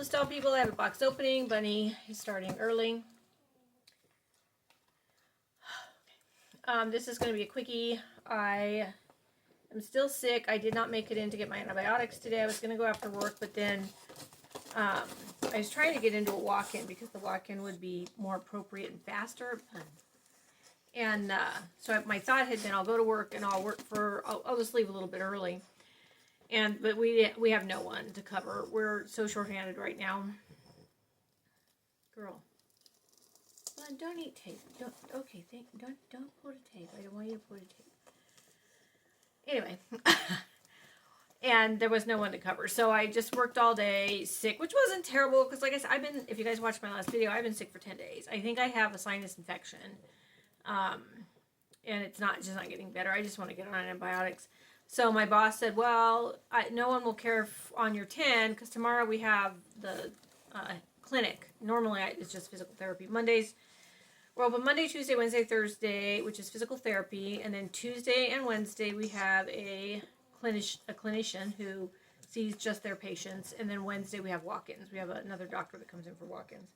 List Doll people, I have a box opening. Bunny is starting early. This is going to be a quickie. I am still sick. I did not make it in to get my antibiotics today. I was going to go after work, but then I was trying to get into a walk-in because the walk-in would be more appropriate and faster. And so my thought had been I'll go to work and I'll just leave a little bit early. But we have no one to cover. We're so shorthanded right now. Girl. Well, don't eat tape. Don't pull the tape. I don't want you to pull the tape. Anyway. And there was no one to cover. So I just worked all day sick, which wasn't terrible because like I said, if you guys watched my last video, I've been sick for 10 days. I think I have a sinus infection. And it's just not getting better. I just want to get on antibiotics. So my boss said, well, no one will care on your 10 because tomorrow we have the clinic. Normally it's just physical therapy. Mondays, we're open Monday, Tuesday, Wednesday, Thursday, which is physical therapy. And then Tuesday and Wednesday we have a clinician who sees just their patients. And then Wednesday we have walk-ins. We have another doctor that comes in for walk-ins.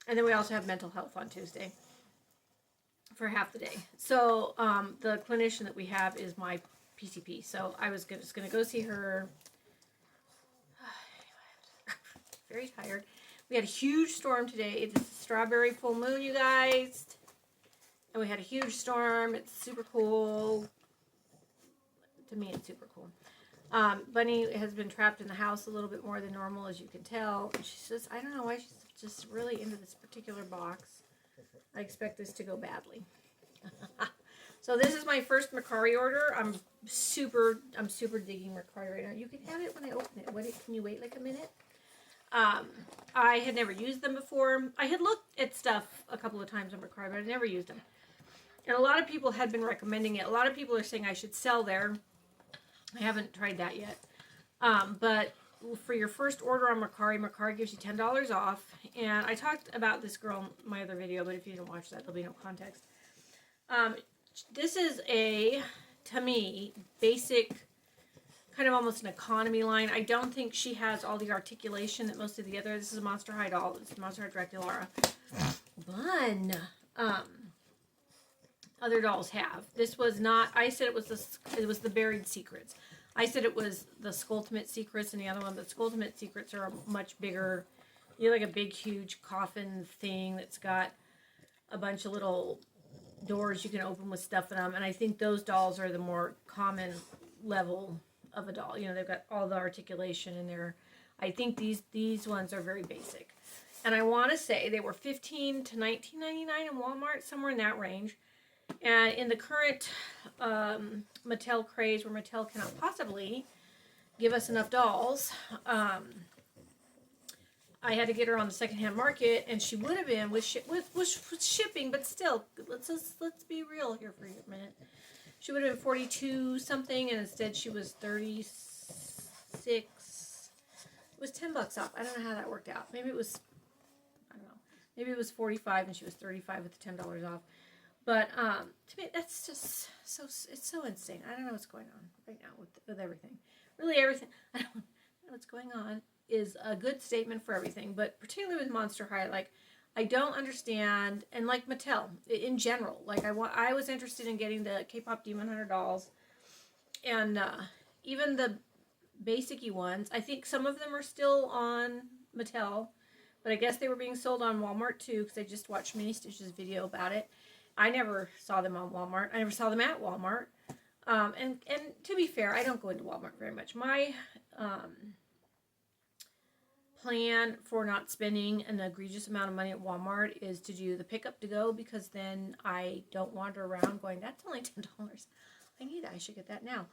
And then we also have mental health on Tuesday for half the day. So the clinician that we have is my PCP. So I was just going to go see her. Very tired. We had a huge storm today. It's a strawberry full moon, you guys. And we had a huge storm. It's super cool. To me, it's super cool. Bunny has been trapped in the house a little bit more than normal, as you can tell. And she says, I don't know why she's just really into this particular box. I expect this to go badly. So this is my first Mercari order. I'm super digging Mercari right now. You can have it when I open it. Can you wait like a minute? I had never used them before. I had looked at stuff a couple of times on Mercari, but I never used them. And a lot of people had been recommending it. A lot of people are saying I should sell there. I haven't tried that yet. But for your first order on Mercari gives you $10 off. And I talked about this girl in my other video, but if you didn't watch that, there'll be no context. This is to me, basic, kind of almost an economy line. I don't think she has all the articulation that most of the other. This is a Monster High doll. This is Monster High Draculaura. Other dolls have. This was not. I said it was the Buried Secrets. I said it was the Skulltimate Secrets, and the other one. The Skulltimate Secrets are much bigger. You know, like a big, huge coffin thing that's got a bunch of little doors you can open with stuff in them. And I think those dolls are the more common level of a doll. You know, they've got all the articulation in there. I think these ones are very basic. And I want to say they were $15 to $19.99 in Walmart, somewhere in that range. And in the current Mattel craze, where Mattel cannot possibly give us enough dolls, I had to get her on the secondhand market, and she would have been with shipping, but still, let's be real here for a minute. She would have been 42 something, and instead she was 36. It was $10 off. I don't know how that worked out. Maybe it was, I don't know. Maybe it was 45 and she was 35 with the $10 off. But to me, that's just it's so insane. I don't know what's going on right now with everything. Really everything. I don't know what's going on is a good statement for everything, but particularly with Monster High, like I don't understand, and like Mattel in general, like I was interested in getting the K-pop Demon Hunter dolls, and even the basic-y ones. I think some of them are still on Mattel, but I guess they were being sold on Walmart too, because I just watched Mini Stitch's video about it. I never saw them on Walmart. I never saw them at Walmart. And to be fair, I don't go into Walmart very much. My plan for not spending an egregious amount of money at Walmart is to do the pickup to go, because then I don't wander around going, that's only $10. I need that. I should get that now.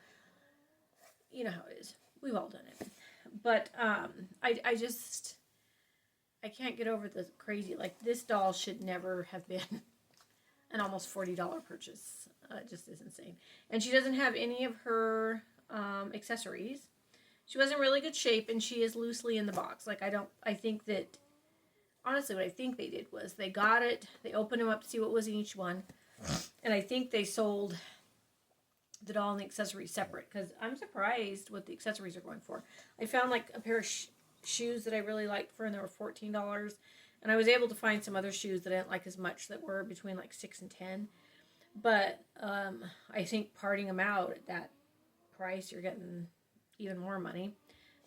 You know how it is. We've all done it. But I can't get over the crazy. Like, this doll should never have been an almost $40 purchase. It just is insane. And she doesn't have any of her accessories. She was in really good shape, and she is loosely in the box. Like, I think that, honestly, what I think they did was they got it, they opened them up to see what was in each one, and I think they sold the doll and the accessories separate, because I'm surprised what the accessories are going for. I found, like, a pair of shoes that I really liked for, and they were $14. And I was able to find some other shoes that I didn't like as much that were between like $6 and $10. But I think parting them out at that price, you're getting even more money.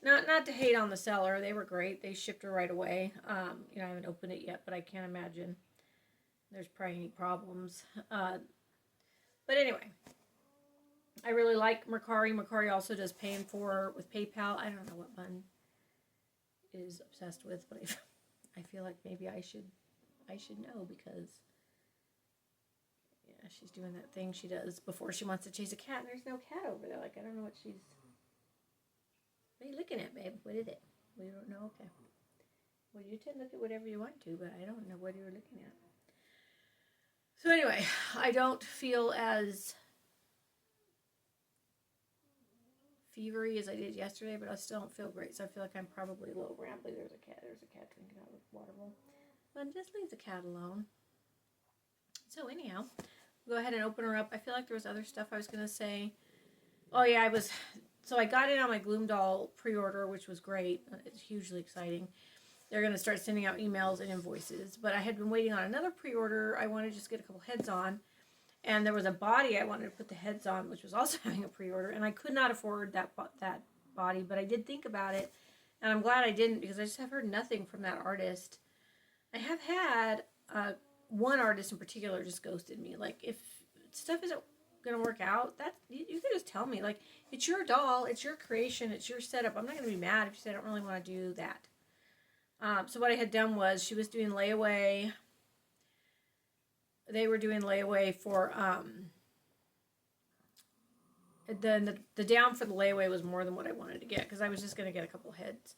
Not to hate on the seller, they were great. They shipped her right away. I haven't opened it yet, but I can't imagine there's probably any problems. But anyway, I really like Mercari. Mercari also does paying for with PayPal. I don't know what Bun is obsessed with, but I feel like maybe I should know, because yeah, she's doing that thing she does before she wants to chase a cat, and there's no cat over there. Like, I don't know what she's... What are you looking at, babe? What is it? We don't know. Okay. Well, you can look at whatever you want to, but I don't know what you're looking at. So anyway, I don't feel as fevery as I did yesterday, but I still don't feel great. So I feel like I'm probably a little rambly. There's a cat drinking out of the water bowl. But just leave the cat alone. So anyhow, go ahead and open her up. I feel like there was other stuff I was going to say. Oh yeah, so I got in on my Gloom Doll pre-order, which was great. It's hugely exciting. They're going to start sending out emails and invoices. But I had been waiting on another pre-order. I wanted to just get a couple heads on. And there was a body I wanted to put the heads on, which was also having a pre-order. And I could not afford that body, but I did think about it. And I'm glad I didn't, because I just have heard nothing from that artist. I have had one artist in particular just ghosted me. Like, if stuff isn't going to work out, that you can just tell me. Like, it's your doll, it's your creation, it's your setup. I'm not going to be mad if you say I don't really want to do that. So what I had done was, she was doing layaway. They were doing layaway for then the down for the layaway was more than what I wanted to get, because I was just going to get a couple heads,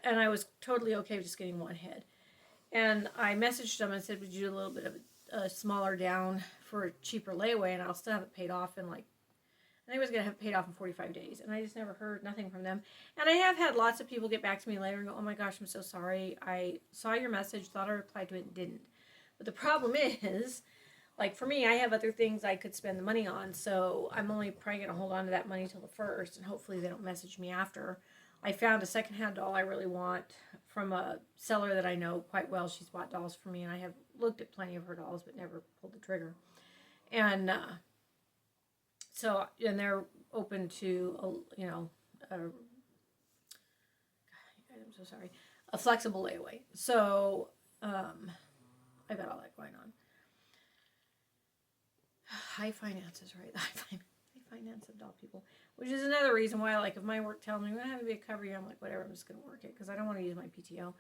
and I was totally okay with just getting one head. And I messaged them and said, would you do a little bit of a smaller down for a cheaper layaway, and I'll still have it paid off in like, I think I was going to have it paid off in 45 days. And I just never heard nothing from them. And I have had lots of people get back to me later and go, oh my gosh, I'm so sorry. I saw your message, thought I replied to it, and didn't. But the problem is, like, for me, I have other things I could spend the money on. So I'm only probably going to hold on to that money till the 1st. And hopefully they don't message me after. I found a secondhand doll I really want from a seller that I know quite well. She's bought dolls for me, and I have looked at plenty of her dolls, but never pulled the trigger. And and they're open to, I'm so sorry, a flexible layaway. So I've got all that going on. High finances, right? High finance of doll people, which is another reason why, like, if my work tells me I'm going to have a big cover year, I'm like, whatever, I'm just going to work it, because I don't want to use my PTO.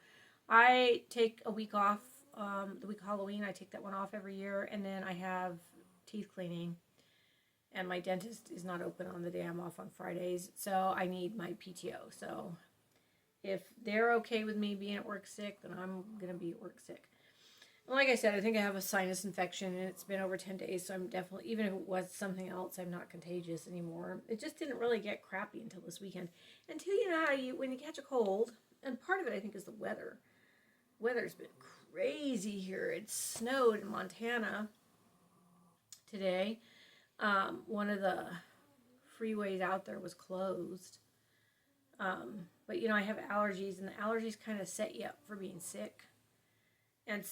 I take a week off, the week of Halloween. I take that one off every year, and then I have teeth cleaning, and my dentist is not open on the day I'm off on Fridays, so I need my PTO. So if they're okay with me being at work sick, then I'm going to be at work sick. And like I said, I think I have a sinus infection, and it's been over 10 days, so I'm definitely, even if it was something else, I'm not contagious anymore. It just didn't really get crappy until this weekend. Until, how when you catch a cold, and part of it I think is the weather. Weather's been crazy here. It snowed in Montana today. One of the freeways out there was closed. But, I have allergies, and the allergies kind of set you up for being sick. And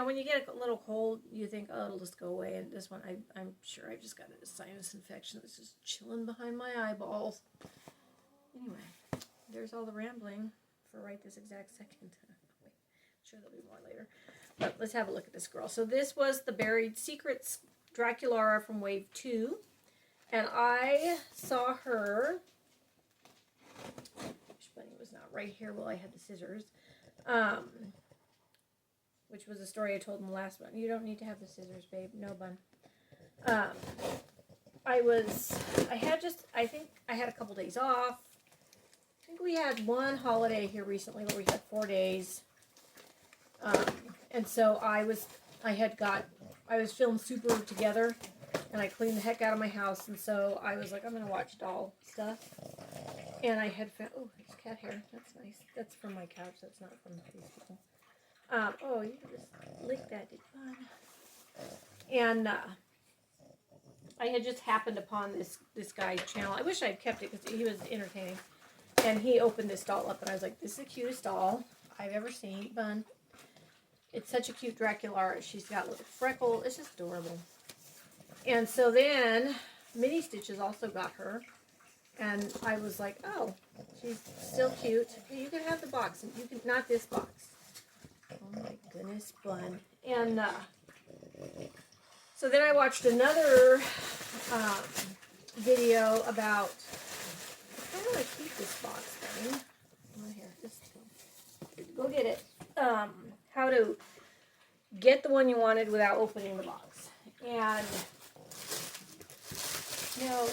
when you get a little cold, you think, oh, it'll just go away. And this one, I'm sure I just got a sinus infection that's just chilling behind my eyeballs. Anyway, there's all the rambling for right this exact second. Wait, I'm sure there'll be more later. But let's have a look at this girl. So this was the Buried Secrets Draculaura from Wave 2. And I saw her. Wish Bunny was not right here while I had the scissors. Which was a story I told in the last one. You don't need to have the scissors, babe. No, Bun. I think I had a couple days off. I think we had one holiday here recently where we had 4 days. And so I was feeling super together, and I cleaned the heck out of my house, and so I was like, I'm going to watch doll stuff. And I had found, oh, there's cat hair. That's nice. That's from my couch. That's not from these people. Oh, you can just lick that, it's fun. And I had just happened upon this guy's channel. I wish I'd kept it because he was entertaining. And he opened this doll up, and I was like, this is the cutest doll I've ever seen. Bun. It's such a cute Draculaura. She's got little freckles. It's just adorable. And so then Mini Stitches also got her. And I was like, oh, she's still cute. Hey, you can have the box. You can, not this box. Oh my goodness, Bun. And so then I watched another video about, how do I keep this box thing? Oh, here, just go get it. How to get the one you wanted without opening the box. And no.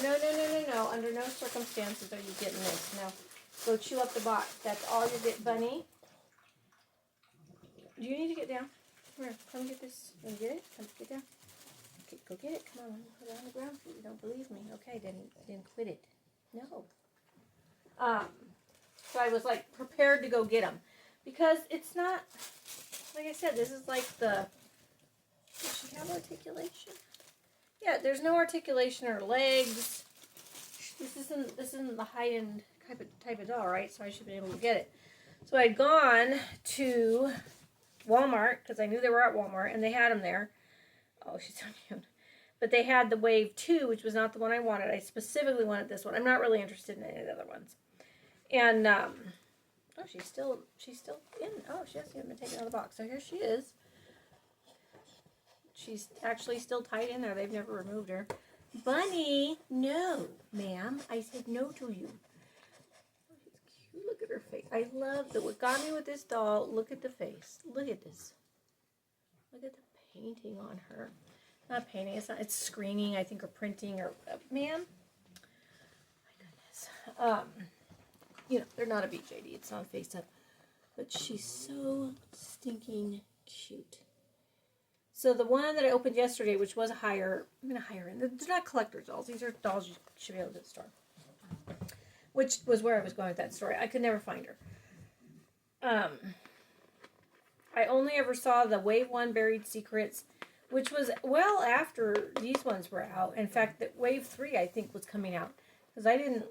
Under no circumstances are you getting this. No. Go chew up the box. That's all you get, Bunny. Do you need to get down? Come here. Come get this. You want to get it? Come get down. Okay, go get it. Come on. Let me put it on the ground for you. You don't believe me. Okay, then quit it. No. So I was like prepared to go get them. Because it's not, like I said, this is like the, does she have articulation? Yeah, there's no articulation or legs. This isn't the high-end type of doll, right? So I should be able to get it. So I'd gone to Walmart, because I knew they were at Walmart, and they had them there. Oh, she's so cute. But they had the Wave 2, which was not the one I wanted. I specifically wanted this one. I'm not really interested in any of the other ones. And, oh, she's still in. Oh, she hasn't even been taken out of the box. So here she is. She's actually still tied in there. They've never removed her. Bunny, no, ma'am. I said no to you. Oh, she's cute. Look at her face. I love that. What got me with this doll, look at the face. Look at this. Look at the painting on her. Not painting. It's screening, I think, or printing, or, ma'am. My goodness. You know, they're not a BJD. It's not a face-up. But she's so stinking cute. So the one that I opened yesterday, which was a higher, I'm going to hire in. They're not collector's dolls. These are dolls you should be able to store. Which was where I was going with that story. I could never find her. I only ever saw the Wave 1 Buried Secrets, which was well after these ones were out. In fact, the Wave 3, I think, was coming out. Because I didn't,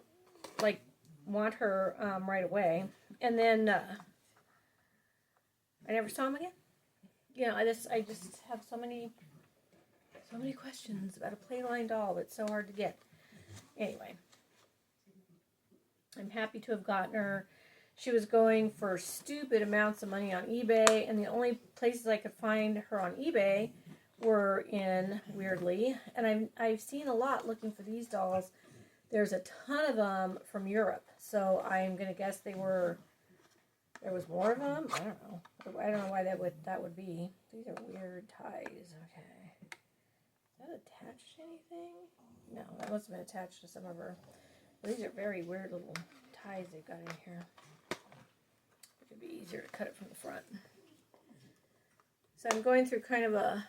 like, want her right away. And then I never saw them again. You know, I just have so many questions about a Playline doll that's so hard to get. Anyway, I'm happy to have gotten her. She was going for stupid amounts of money on eBay, and the only places I could find her on eBay were in, weirdly, and I've seen a lot looking for these dolls. There's a ton of them from Europe, so I'm gonna guess there was more of them. I don't know. I don't know why that would be. These are weird ties. Okay, is that attached to anything? No, that must have been attached to some of her. Well, these are very weird little ties they've got in here. It could be easier to cut it from the front. So I'm going through kind of a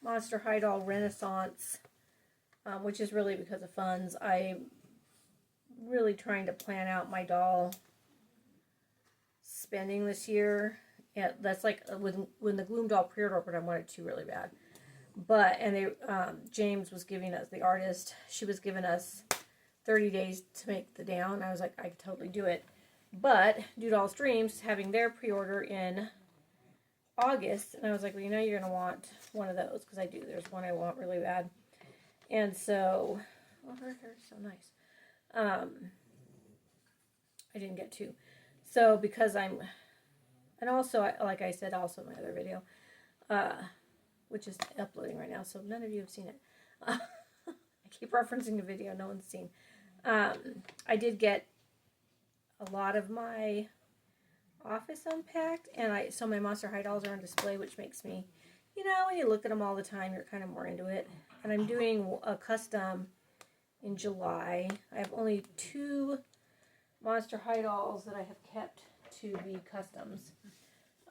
Monster High Doll Renaissance, which is really because of funds. I'm really trying to plan out my doll spending this year. Yeah, that's like when the Gloom doll pre-order opened, I wanted to really bad. But, and they, James was giving us, the artist, she was giving us 30 days to make the down. I was like, I could totally do it. But Doodall's Dreams is having their pre-order in August. And I was like, well, you know, you're going to want one of those. Because I do. There's one I want really bad. And so, oh, her hair's so nice. I didn't get two. So, because I'm, and also, like I said, also in my other video, which is uploading right now, so none of you have seen it. I keep referencing the video no one's seen. I did get a lot of my office unpacked, and so my Monster High dolls are on display, which makes me, you know, when you look at them all the time, you're kind of more into it. And I'm doing a custom in July. I have only 2 Monster High dolls that I have kept to be customs.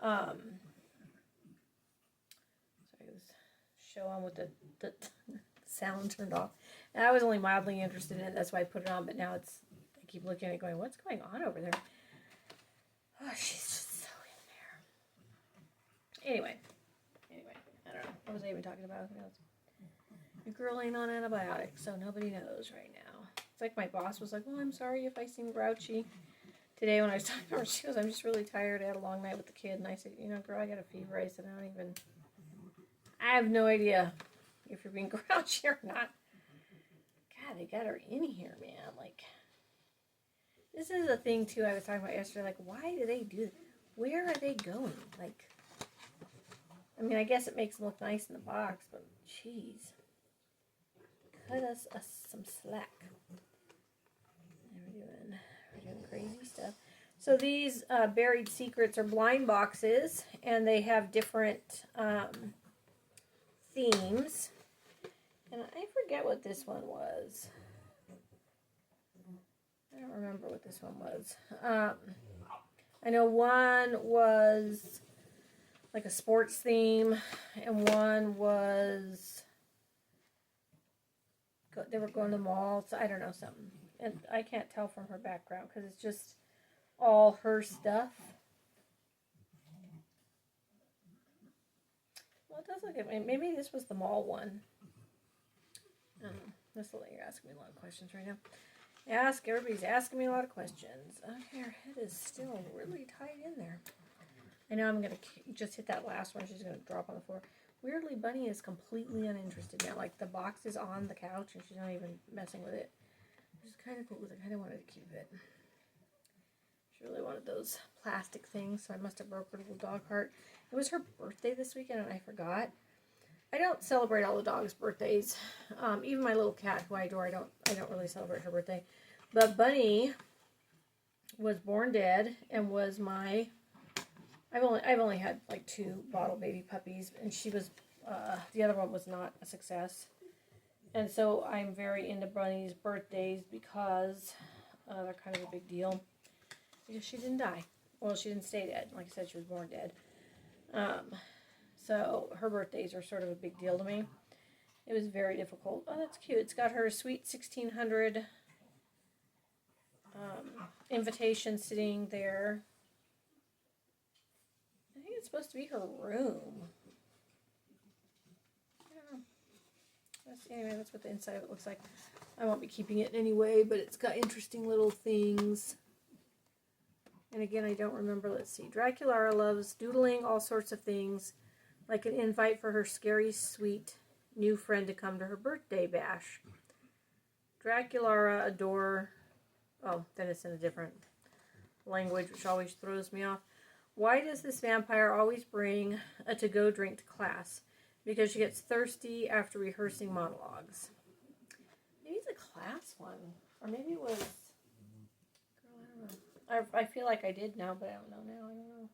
Sorry, it was show on with the sound turned off. And I was only mildly interested in it, that's why I put it on, but now it's, I keep looking at it going, what's going on over there? Oh, she's just so in there. Anyway, I don't know. What was I even talking about? Who knows? Your girl ain't on antibiotics, so nobody knows right now. It's like my boss was like, well, I'm sorry if I seem grouchy. Today when I was talking to her, she goes, I'm just really tired. I had a long night with the kid. And I said, you know, girl, I got a fever. I said, I have no idea if you're being grouchy or not. God, they got her in here, man. Like, this is a thing, too, I was talking about yesterday. Like, why do they do that? Where are they going? Like, I mean, I guess it makes them look nice in the box, but jeez. Cut us some slack. We're doing crazy stuff. So these Buried Secrets are blind boxes, and they have different themes. And I forget what this one was. I don't remember what this one was. I know one was like a sports theme, and one was they were going to the mall. So I don't know, something. And I can't tell from her background because it's just all her stuff. Well, it does look at me. Maybe this was the mall one. This will let you ask me a lot of questions right now. Everybody's asking me a lot of questions. Okay, her head is still really tight in there. I know I'm going to just hit that last one. She's going to drop on the floor. Weirdly, Bunny is completely uninterested now. Like, the box is on the couch, and she's not even messing with it. Which is kind of cool, because I kind of wanted to keep it. She really wanted those plastic things, so I must have broke her little dog heart. It was her birthday this weekend, and I forgot. I don't celebrate all the dogs' birthdays. Even my little cat, who I adore, I don't really celebrate her birthday. But Bunny was born dead and was my... I've only had like 2 bottle baby puppies, and she was the other one was not a success. And so I'm very into Bunny's birthdays because they're kind of a big deal. Because she didn't die. Well, she didn't stay dead. Like I said, she was born dead. So her birthdays are sort of a big deal to me. It was very difficult. Oh, that's cute. It's got her sweet 1600 invitation sitting there. I think it's supposed to be her room. I don't know. Anyway, that's what the inside of it looks like. I won't be keeping it anyway, but it's got interesting little things. And again, I don't remember. Let's see. Draculaura loves doodling all sorts of things, like an invite for her scary, sweet new friend to come to her birthday bash. Draculaura adore... Oh, then it's in a different language, which always throws me off. Why does this vampire always bring a to-go drink to class? Because she gets thirsty after rehearsing monologues. Maybe it's a class one. Or maybe it was... Girl, I don't know. I feel like I did now, but I don't know now. I don't know.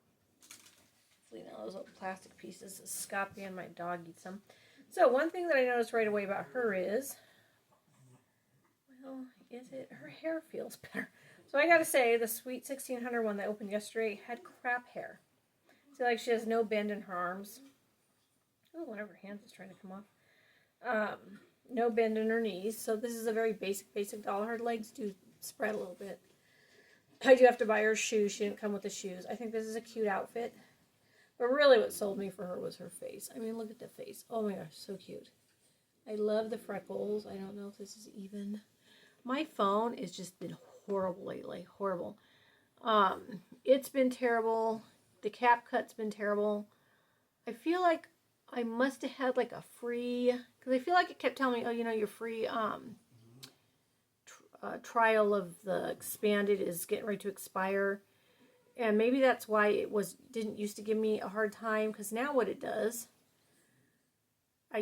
Hopefully now those little plastic pieces. Scoppy and my dog eats them. So one thing that I noticed right away about her is... Well, her hair feels better. So I gotta say, the sweet 1600 one that opened yesterday had crap hair. I feel like she has no bend in her arms. Oh, one of her hands is trying to come off. No bend in her knees. So this is a very basic doll. Her legs do spread a little bit. I do have to buy her shoes. She didn't come with the shoes. I think this is a cute outfit. But really what sold me for her was her face. I mean, look at the face. Oh my gosh, so cute. I love the freckles. I don't know if this is even... My phone has just been horrible lately. Horrible. It's been terrible. The cap cut's been terrible. I feel like I must have had like a free... Because I feel like it kept telling me, oh, you know, your free trial of the expanded is getting ready to expire. And maybe that's why it didn't used to give me a hard time. Because now what it does... I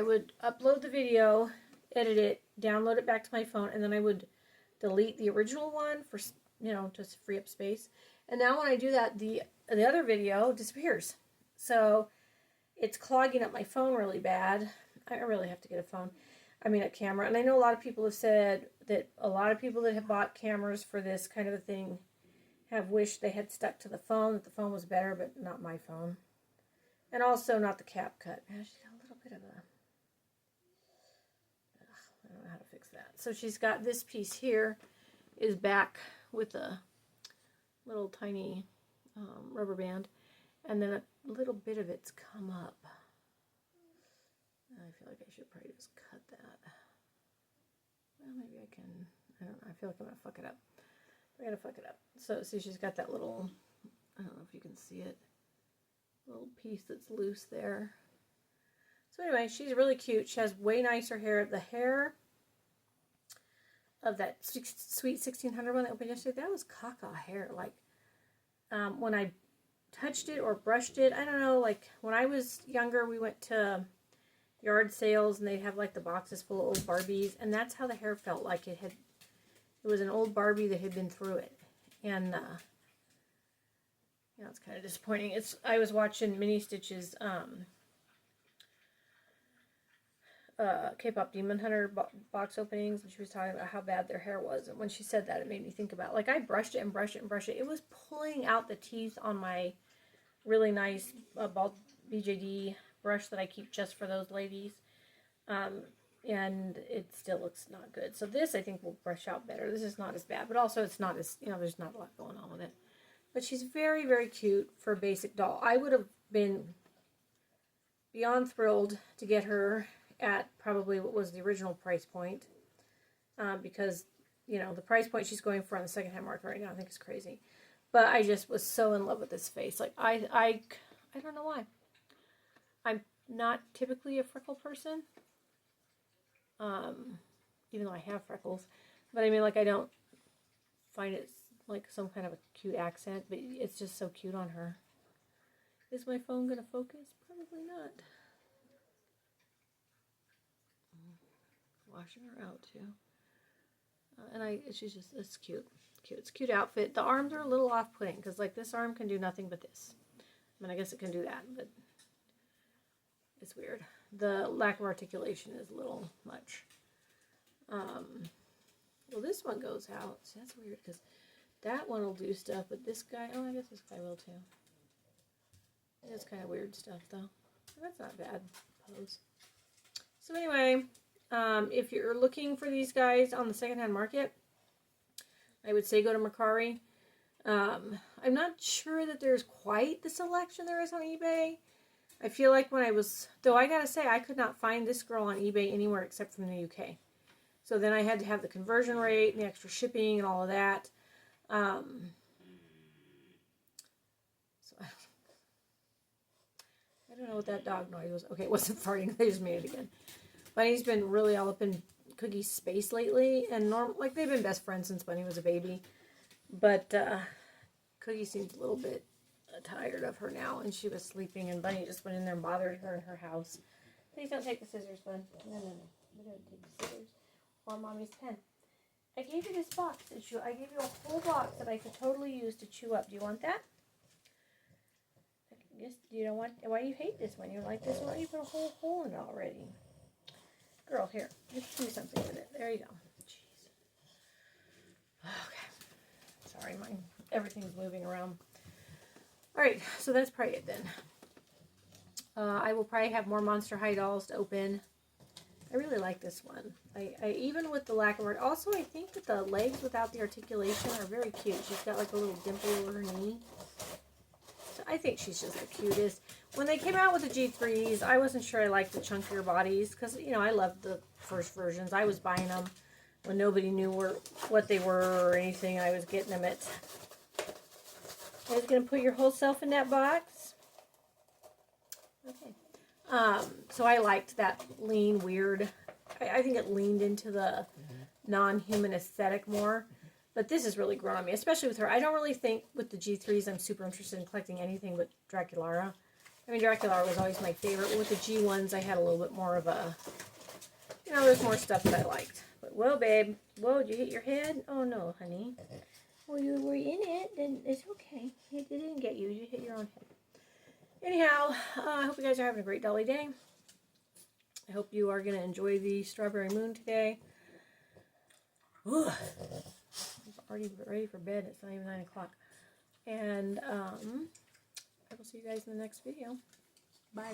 would upload the video, edit it, download it back to my phone, and then I would delete the original one for, you know, just to free up space. And now when I do that, the other video disappears. So it's clogging up my phone really bad. I really have to get a camera. And I know a lot of people have said that a lot of people that have bought cameras for this kind of a thing have wished they had stuck to the phone, that the phone was better, but not my phone. And also not the cap cut. Man, she's got a little bit of a... I don't know how to fix that. So she's got this piece here is back with a little tiny rubber band. And then a little bit of it's come up. I feel like I should probably just cut that. well, maybe I can, I don't know, I feel like I'm going to fuck it up. I'm going to fuck it up. So, see, she's got that little, I don't know if you can see it, little piece that's loose there. So anyway, she's really cute. She has way nicer hair. The hair of that sweet 1600 one that opened yesterday, that was caca hair. Like, when I touched it or brushed it, I don't know, like, when I was younger, we went to yard sales, and they'd have, like, the boxes full of old Barbies, and that's how the hair felt like. It was an old Barbie that had been through it, and, you know, it's kind of disappointing. I was watching Mini Stitch's, K-pop Demon Hunter box openings, and she was talking about how bad their hair was, and when she said that, it made me think about, like, I brushed it and brushed it and brushed it. It was pulling out the teeth on my really nice bald BJD brush that I keep just for those ladies, and it still looks not good. So this, I think, will brush out better. This is not as bad, but also it's not as, you know, there's not a lot going on with it. But she's very, very cute for a basic doll. I would have been beyond thrilled to get her at probably what was the original price point, because, you know, the price point she's going for on the secondhand market right now, I think is crazy. But I just was so in love with this face. Like, I don't know why. I'm not typically a freckle person, even though I have freckles. But I mean, like, I don't find it like some kind of a cute accent, but it's just so cute on her. Is my phone going to focus? Probably not. Washing her out too. And she's just, it's cute. It's a cute outfit. The arms are a little off-putting, because, like, this arm can do nothing but this. I mean, I guess it can do that, but it's weird. The lack of articulation is a little much. Well, this one goes out. See, that's weird, because that one will do stuff, but this guy, oh, I guess this guy will too. It's kind of weird stuff, though. That's not bad pose. So anyway, if you're looking for these guys on the secondhand market, I would say go to Mercari. I'm not sure that there's quite the selection there is on eBay. I feel like when I was, though I gotta say, I could not find this girl on eBay anywhere except from the UK. So then I had to have the conversion rate and the extra shipping and all of that. So I don't know what that dog noise was. Okay, it wasn't farting. They just made it again. Bunny's been really all up in Cookie's space lately, and like, they've been best friends since Bunny was a baby. But Cookie seems a little bit tired of her now, and she was sleeping, and Bunny just went in there and bothered her in her house. Please don't take the scissors, Bun. No. We don't take the scissors. Or Mommy's pen. I gave you this box to chew. I gave you a whole box that I could totally use to chew up. Do you want that? Yes. You don't want? Why do you hate this one? You like this one? You put a whole hole in it already. Girl, here. Let's do something with it. There you go. Jeez. Okay. Sorry, everything's moving around. Alright, so that's probably it then. I will probably have more Monster High dolls to open. I really like this one. I even with the lack of art. Also, I think that the legs without the articulation are very cute. She's got like a little dimple over her knee. So I think she's just the cutest. When they came out with the G3s, I wasn't sure I liked the chunkier bodies, because, you know, I loved the first versions. I was buying them when nobody knew what they were or anything. I was getting them at... I was going to put your whole self in that box. Okay. So I liked that lean, weird. I think it leaned into the non-human aesthetic more. But this has really grown on me, especially with her. I don't really think with the G3s I'm super interested in collecting anything but Draculaura. I mean, Draculaura was always my favorite. But with the G1s, I had a little bit more of a... You know, there's more stuff that I liked. But, whoa, babe. Whoa, did you hit your head? Oh, no, honey. Well, you were in it, then it's okay. It didn't get you. You hit your own head. Anyhow, I hope you guys are having a great dolly day. I hope you are going to enjoy the strawberry moon today. Ugh. I'm already ready for bed. It's not even 9 o'clock. And I will see you guys in the next video. Bye.